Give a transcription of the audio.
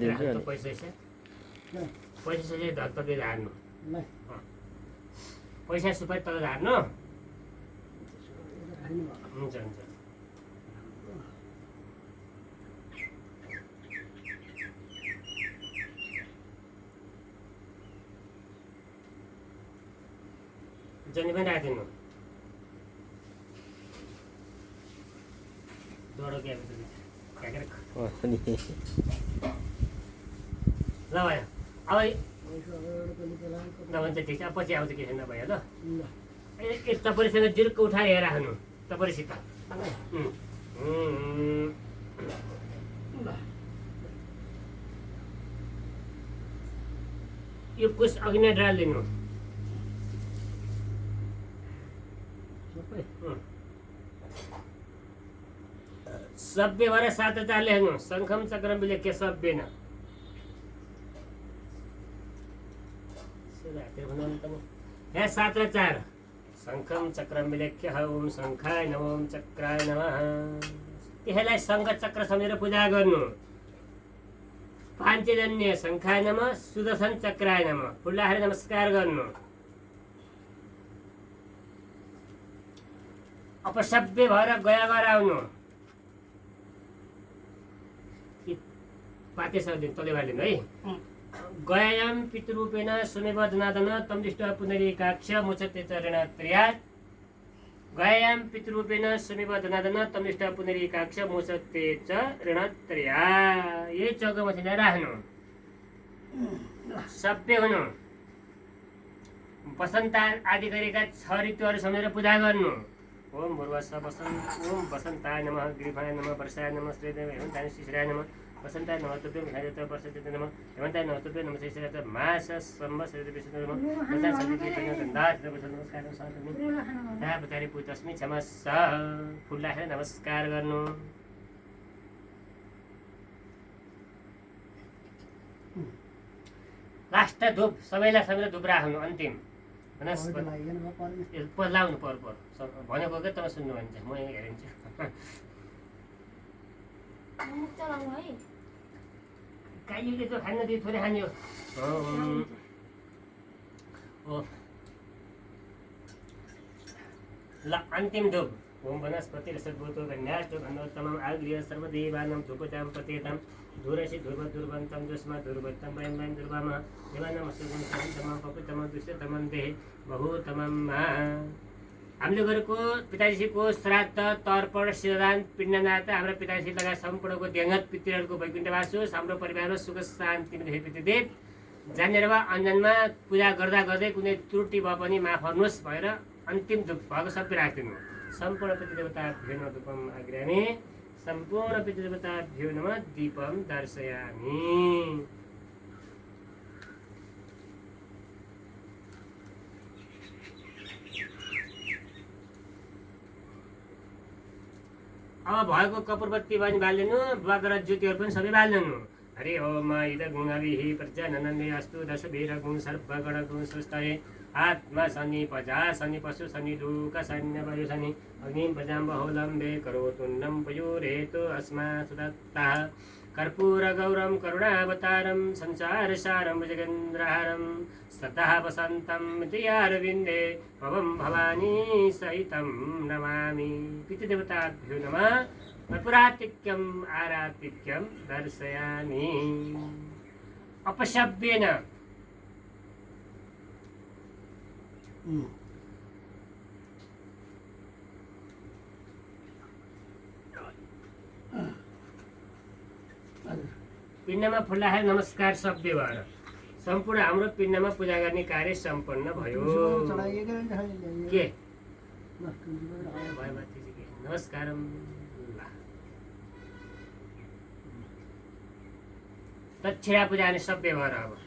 दिन्छु अनि पैसा चाहिँ धत्तले झार्नु पैसा सुपारी तल झार्नु हुन्छ हुन्छ जनी पनि राखिदिनु डोडो क्या ल भयो अब नभन्छ ठिक छ पछि आउँछ के छैन भयो ल तपाईँसँग जिर्क उठाएर राख्नु तपाईँसित यो कुस अघि नै डालिदिनु सभ्य भएर 7 लेख्नु शङ्खम चक्रम विलेख्य सभ्येन यहाँ 7 र 4 शङ्खम चक्रम विलेख्य ओम शङ्खाय नमः ओम चक्राय नमः त्यसलाई शङ्ख चक्र सम्झेर पूजा गर्नु पाञ्चजन्य शङ्खाय नमः सुदर्शन चक्राय नमः फुल्लाएर नमस्कार गर्नु अपसभ्य भएर गया गरेर आउनु पाते दिन तले बालिनु है गयाम पितृरूपेण सुमेव धनादन तम दृष्ट्वा पुनरेकाक्ष मुचते चरण त्र्यात् गयाम पितृरूपेण सुमेव धनादन तम दृष्ट्वा पुनरेकाक्ष मुचते चरण त्र्या यही चौकोमा चाहिँ राख्नु सभ्य हुनु वसन्त आदि गरेका 6 ऋतुहरू सम्झेर पूजा गर्नु ओम भूर्वस्व वसन्त ओम वसन्ताय नमः ग्रीवाय नमः वर्षाय नमः श्रीदेव हेमन्ताय शिशिराय नमः वसन्ताय नमः तुभ्यं विधायत वर्षते नमः हेमन्ताय नमः तुभ्यं नमः शिशिराय मास संवत्सर विष्णु नमः वसन्ताय सन्धिते गन्धात् नमस्कार साधनु तापचारी पुतस्मि क्षमस्स फुल्लाएर नमस्कार गर्नु लास्ट धूप सबैलाई धूप राख्नु अन्तिम लाउनु पर भनेको क्या तपाईँ सुन्नु भन्छ म हेरिन्छु गाईले त खानु दियो थोरै खाने हो ल अन्तिम धूप ओम वनस्पति सद्भूतो गण्याष्ट घनोत्तमम् आगृह्य सर्वदेवानां धूपतां पतेतां दूरसि दुर्वन्तं दुष्मा दुर्वत्तं वयं वयं दुर्वामः देवानां असुगुण शान्तमं पवित्रमं दुष्टतमं देहे बहुतमं हामीले गरेको पिताजीको श्राद्ध तर्पण शिरदान पिण्डदान हाम्रो पिताजी लगायत सम्पूर्णको दिवंगत पितृहरूको वैकुण्ठवास होस् हाम्रो परिवारमा सुख शान्ति पितृदेव जानेर वा अञ्जनमा पूजा गर्दा गर्दै कुनै त्रुटि भए पनि माफ गर्नुहोस् भनेर अन्तिम धूप भएको सबै राखिदिनु सम्पूर्ण पितृदेवताभ्यो नमः धूपम आग्रामि सम्पूर्ण पितृदेवताभ्यो नमः दीपम दर्शयामि अब भएको कपुरबत्ती पनि बालिदिनु बगर ज्योतिहरू पनि सबै बालिदिनु हरि ओम इद गुणाभिः प्रजननमे अस्तु दश वीरगुण सर्वगणगुण स्वस्थये आत्मा शनि प्रजा शनि पशु शनि लोक सैन्य वायु शनि अग्निं प्रजां बहुलम्बे करोतुन्नं पयोरेतु अस्मात् सुदत्तः कर्पूरगौरं करुणावतारं संसारसारं भुजगेन्द्रहारं सतः वसन्तं हृदयारविन्दे भवं भवानी सहितं नमामि पितृदेवताभ्यो नमः कर्पूरातिक्यम् आरातिक्यं दर्शयामि अपशब्देन पिण्डमा फुल्लाएर नमस्कार सभ्य भएर सम्पूर्ण हाम्रो पिण्डमा पूजा गर्ने कार्य सम्पन्न भयो के नमस्कारम दक्षिणा पूजा गर्ने सभ्य भएर अब